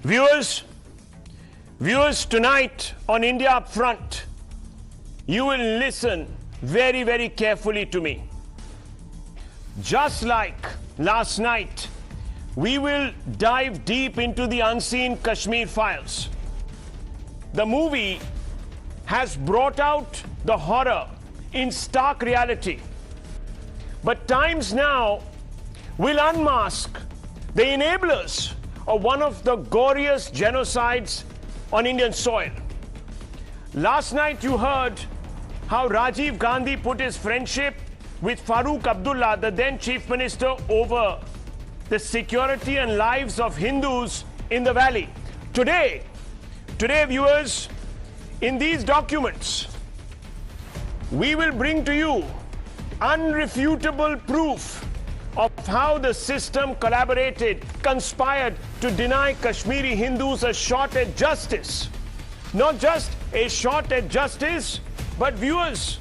Viewers, tonight on India Up Front, you will listen very, very carefully to me. Just like last night, we will dive deep into the unseen Kashmir files. The movie has brought out the horror in stark reality. But times now will unmask the enablers of one of the goriest genocides on Indian soil. Last night you heard how Rajiv Gandhi put his friendship with Farooq Abdullah, the then Chief Minister, over the security and lives of Hindus in the valley. Today, viewers, in these documents, we will bring to you unrefutable proof of how the system collaborated, conspired to deny Kashmiri Hindus a shot at justice. Not just a shot at justice, but viewers,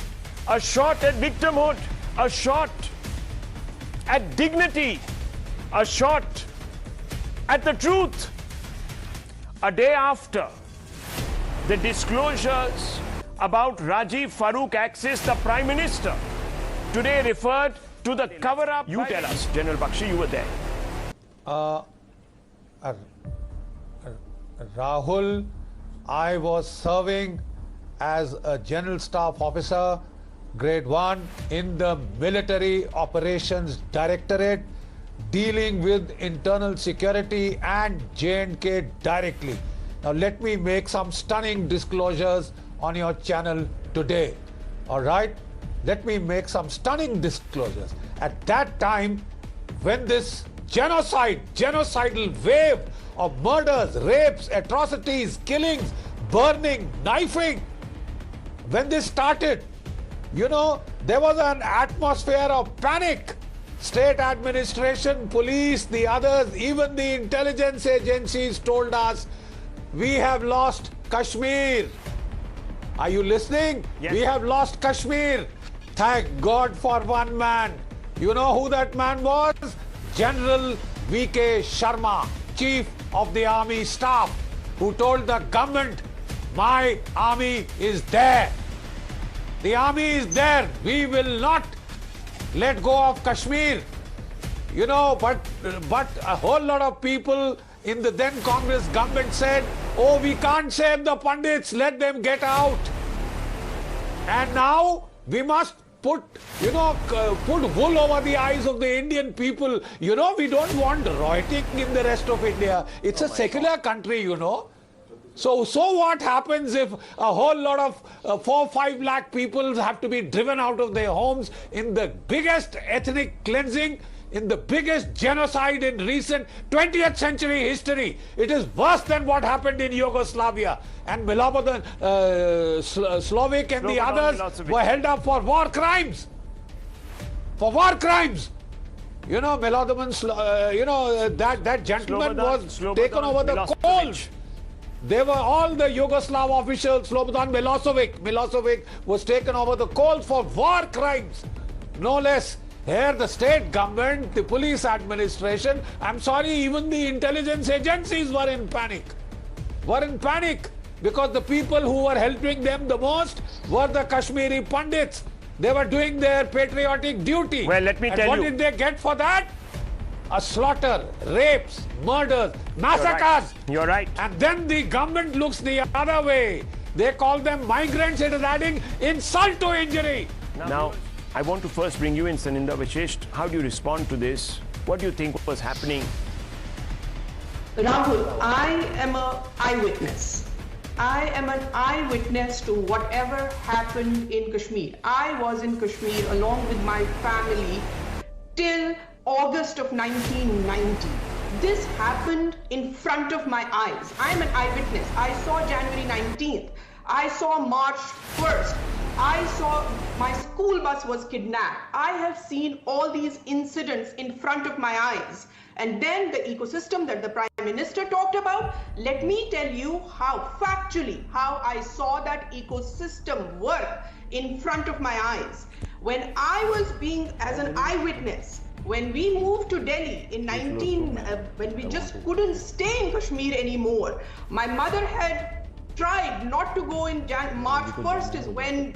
a shot at victimhood, a shot at dignity, a shot at the truth. A day after the disclosures about Rajiv Farooq Axis, the Prime Minister today referred to the cover-up. You tell us, General Bakshi, you were there. Rahul, I was serving as a General Staff Officer, Grade 1, in the Military Operations Directorate, dealing with internal security and J&K directly. Now let me make some stunning disclosures on your channel today. All right? Let me make some stunning disclosures. At that time, when this genocidal wave of murders, rapes, atrocities, killings, burning, knifing, when this started, you know, there was an atmosphere of panic. State administration, police, the others, even the intelligence agencies told us, we have lost Kashmir. Are you listening? Yes. We have lost Kashmir. Thank God for one man. You know who that man was? General V.K. Sharma, Chief of the Army Staff, who told the government, my army is there. The army is there. We will not let go of Kashmir. You know, but a whole lot of people in the then Congress government said, oh, we can't save the Pandits, let them get out. And now we must put wool over the eyes of the Indian people. You know, we don't want rioting in the rest of India. It's a secular country, you know. So what happens if a whole lot of 4-5 lakh people have to be driven out of their homes in the biggest ethnic cleansing, in the biggest genocide in recent 20th century history? It is worse than what happened in Yugoslavia. And Milovan, Slovak and the others were held up for war crimes. For war crimes. You know, Milovan, that gentleman was taken over the coals. They were all the Yugoslav officials. Slobodan Milosevic was taken over the coals for war crimes. No less. Here the state government, the police administration, I'm sorry, even the intelligence agencies were in panic. Because the people who were helping them the most were the Kashmiri Pandits. They were doing their patriotic duty. Well, let me tell you. What did they get for that? A slaughter, rapes, murders, massacres. You're right. And then the government looks the other way. They call them migrants. It is adding insult to injury. Now, I want to first bring you in, Saninda Vishesh. How do you respond to this? What do you think was happening? Rahul, I am an eyewitness. I am an eyewitness to whatever happened in Kashmir. I was in Kashmir along with my family till August of 1990. This happened in front of my eyes. I'm an eyewitness. I saw January 19th. I saw March 1st. I saw my school bus was kidnapped. I have seen all these incidents in front of my eyes. And then the ecosystem that the Prime Minister talked about, let me tell you how factually, how I saw that ecosystem work in front of my eyes. When I was being as an eyewitness, When we moved to Delhi in when we just couldn't stay in Kashmir anymore, my mother had tried not to go in March 1st is when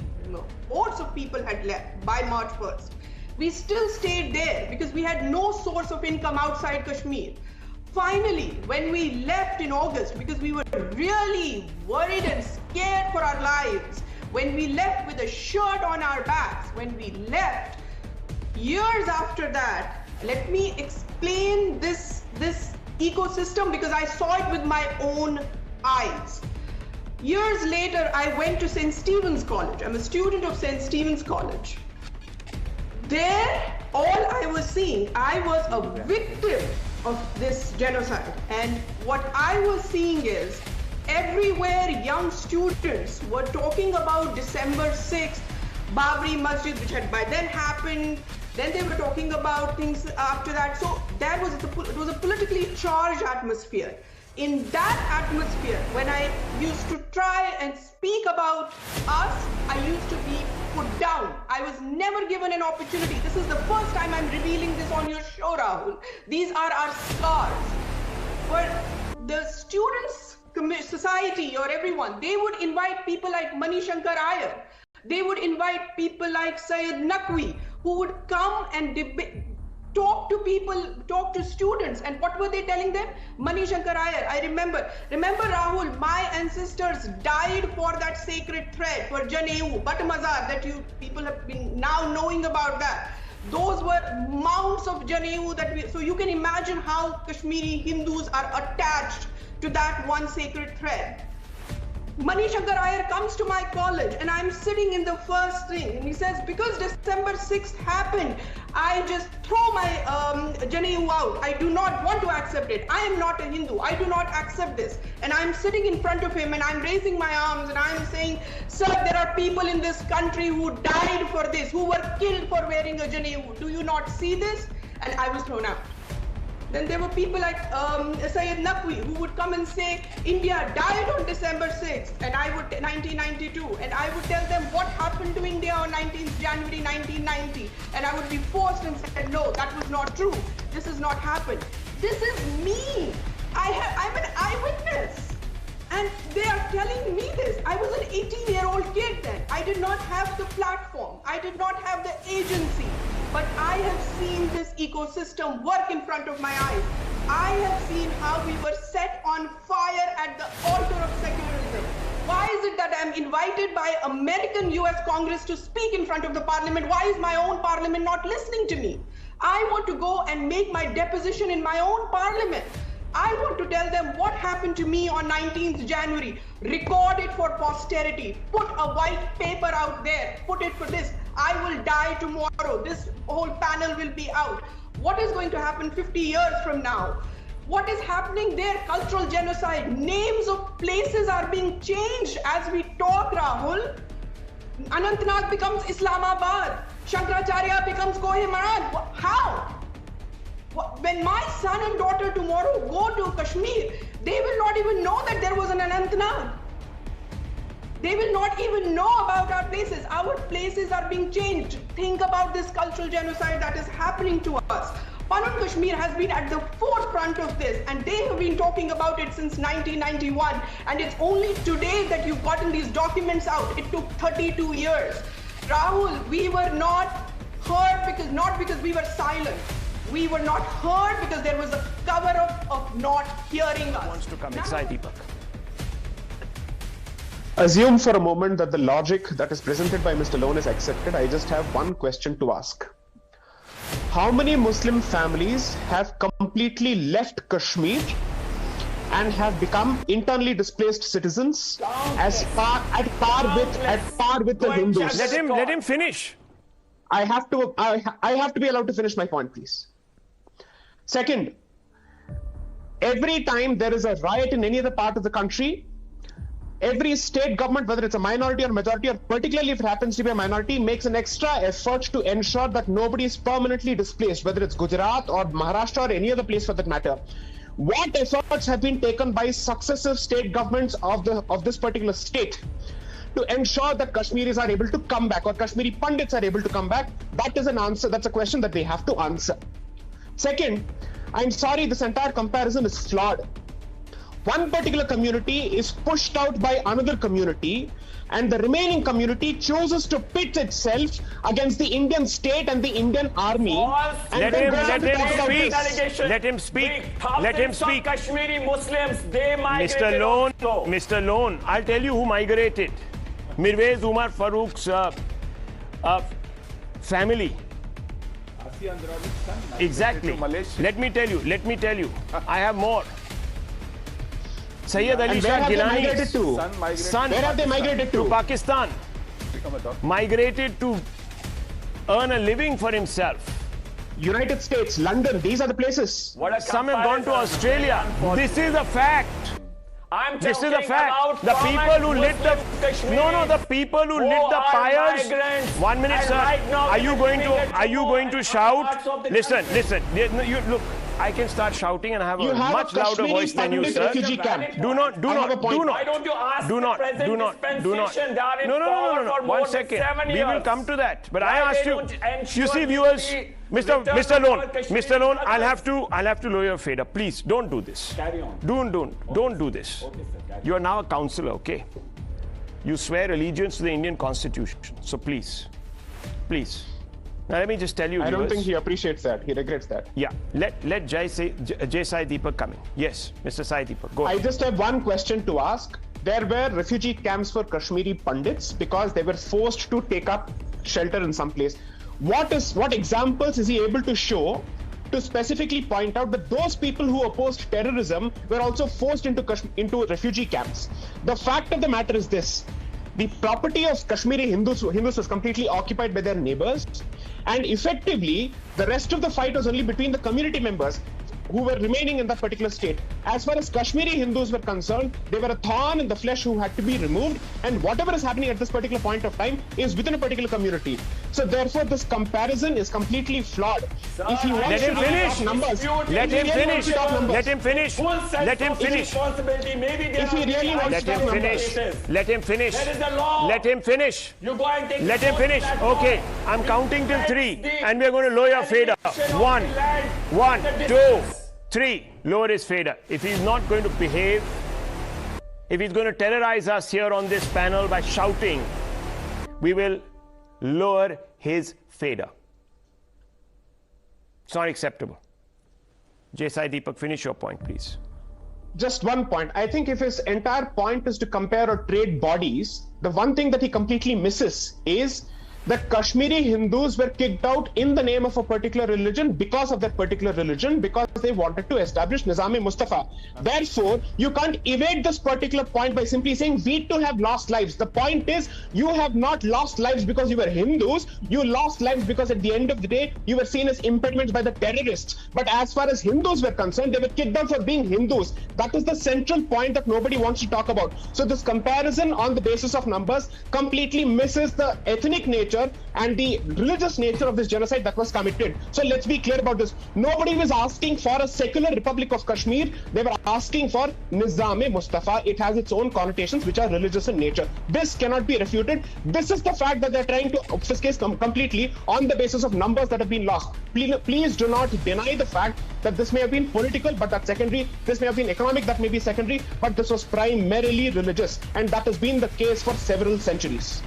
hordes of people had left by March 1st. We still stayed there because we had no source of income outside Kashmir. Finally, when we left in August, because we were really worried and scared for our lives, when we left with a shirt on our backs, when we left, years after that, let me explain this ecosystem because I saw it with my own eyes. Years later, I went to St. Stephen's College. I'm a student of St. Stephen's College. There, all I was seeing, I was a victim of this genocide. And what I was seeing is, everywhere young students were talking about December 6th, Babri Masjid, which had by then happened. Then they were talking about things after that. So it was a politically charged atmosphere. In that atmosphere, when I used to try and speak about us, I used to be put down. I was never given an opportunity. This is the first time I'm revealing this on your show, Rahul. These are our scars. But the students' society or everyone, they would invite people like Mani Shankar Iyer. They would invite people like Syed Naqvi, who would come and talk to people, talk to students. And what were they telling them? Mani Shankar Iyer, I remember Rahul, my ancestors died for that sacred thread, for Janeu, Bhat Mazar, that you people have been now knowing about that. Those were mounts of Janeu so you can imagine how Kashmiri Hindus are attached to that one sacred thread. Mani Shankar Iyer comes to my college and I'm sitting in the first thing and he says, because December 6th happened, I just throw my Janeu out. I do not want to accept it. I am not a Hindu. I do not accept this. And I'm sitting in front of him and I'm raising my arms and I'm saying, sir, there are people in this country who died for this, who were killed for wearing a Janeu. Do you not see this? And I was thrown out. Then there were people like Syed Naqvi who would come and say, India died on December 6th, and 1992, and I would tell them what happened to India on 19th January 1990, and I would be forced and said, no, that was not true. This has not happened. This is me. I'm an eyewitness. And they are telling me this. I was an 18-year-old kid then. I did not have the platform. I did not have the agency. But I have seen this ecosystem work in front of my eyes. I have seen how we were set on fire at the altar of secularism. Why is it that I'm invited by American US Congress to speak in front of the parliament? Why is my own parliament not listening to me? I want to go and make my deposition in my own parliament. I want to tell them what happened to me on 19th January. Record it for posterity. Put a white paper out there. Put it for this. I will die tomorrow. This whole panel will be out. What is going to happen 50 years from now? What is happening there? Cultural genocide. Names of places are being changed as we talk, Rahul. Anantnag becomes Islamabad. Shankaracharya becomes Kohimran. How? When my son and daughter tomorrow go to Kashmir, they will not even know that there was an Anantnag. They will not even know about our places. Our places are being changed. Think about this cultural genocide that is happening to us. Panun Kashmir has been at the forefront of this, and they have been talking about it since 1991. And it's only today that you've gotten these documents out. It took 32 years. Rahul, we were not heard not because we were silent. We were not heard because there was a cover-up of not hearing us. Wants to come inside, Deepak. Assume for a moment that the logic that is presented by Mr. Lone is accepted. I just have one question to ask. How many Muslim families have completely left Kashmir and have become internally displaced citizens at par with the Hindus? Let him finish. I have to be allowed to finish my point, please. Second, every time there is a riot in any other part of the country, every state government, whether it's a minority or majority, or particularly if it happens to be a minority, makes an extra effort to ensure that nobody is permanently displaced, whether it's Gujarat or Maharashtra or any other place for that matter. What efforts have been taken by successive state governments of this particular state to ensure that Kashmiris are able to come back, or Kashmiri Pandits are able to come back? That is an answer. That's a question that they have to answer. Second, I'm sorry, this entire comparison is flawed. One particular community is pushed out by another community, and the remaining community chooses to pit itself against the Indian state and the Indian army. And Let him speak. Let him speak. Kashmiri Muslims, they migrated. Mr. Lone, I'll tell you who migrated. Mirwaiz Umar Farooq's family. Exactly. Let me tell you. I have more. Sayyid Ali Shah Gilani's son. Where have they migrated to? To Pakistan. Migrated to earn a living for himself. United States, London, these are the places. Some have gone to Australia. This is a fact. This is a fact. The people who lit the the people who lit the fires. 1 minute, sir. Are you going to shout? Listen. You look. I can start shouting and have a much louder voice than you, sir. Do not. Why don't you ask the president dispensation? No. 1 second. We will come to that. But I asked you. You see, viewers, Mr. Lone, I'll have to lower your fader. Please don't do this. Carry on. Don't do this. Okay, sir. You are now a councillor, okay? You swear allegiance to the Indian Constitution. So please. Now let me just tell you, I don't viewers, think he appreciates that. He regrets that. Yeah. Let Jai Sai Deepak come in. Yes, Mr. Sai Deepak, go ahead. I just have one question to ask. There were refugee camps for Kashmiri Pandits because they were forced to take up shelter in some place. What examples is he able to show to specifically point out that those people who opposed terrorism were also forced into refugee camps? The fact of the matter is this: the property of Kashmiri Hindus was completely occupied by their neighbors, and effectively the rest of the fight was only between the community members who were remaining in that particular state. As far as Kashmiri Hindus were concerned, they were a thorn in the flesh who had to be removed, and whatever is happening at this particular point of time is within a particular community. So therefore this comparison is completely flawed. Sir, Let him finish. Let him finish. Let him finish. Let him finish. If he really wants Let to him talk finish. numbers. Let him finish. That is the law. Let him finish. You go and take Let him finish. Okay, I'm counting till 3, and we're going to lower your fader. 1, 2, 3. Lower his fader. If he's not going to behave, if he's going to terrorize us here on this panel by shouting, we will lower his fader. It's not acceptable. Jai Sai Deepak, finish your point, please. Just one point. I think if his entire point is to compare or trade bodies, the one thing that he completely misses is that Kashmiri Hindus were kicked out in the name of a particular religion because of that particular religion, because they wanted to establish Nizam-e-Mustafa. Therefore, you can't evade this particular point by simply saying we too have lost lives. The point is, you have not lost lives because you were Hindus. You lost lives because at the end of the day, you were seen as impediments by the terrorists. But as far as Hindus were concerned, they were kicked out for being Hindus. That is the central point that nobody wants to talk about. So this comparison on the basis of numbers completely misses the ethnic nature and the religious nature of this genocide that was committed. So let's be clear about this. Nobody was asking for a secular Republic of Kashmir. They were asking for Nizam-e-Mustafa. It has its own connotations which are religious in nature. This cannot be refuted. This is the fact that they're trying to obfuscate completely on the basis of numbers that have been lost. Please do not deny the fact that this may have been political, but that's secondary. This may have been economic, that may be secondary, but this was primarily religious, and that has been the case for several centuries.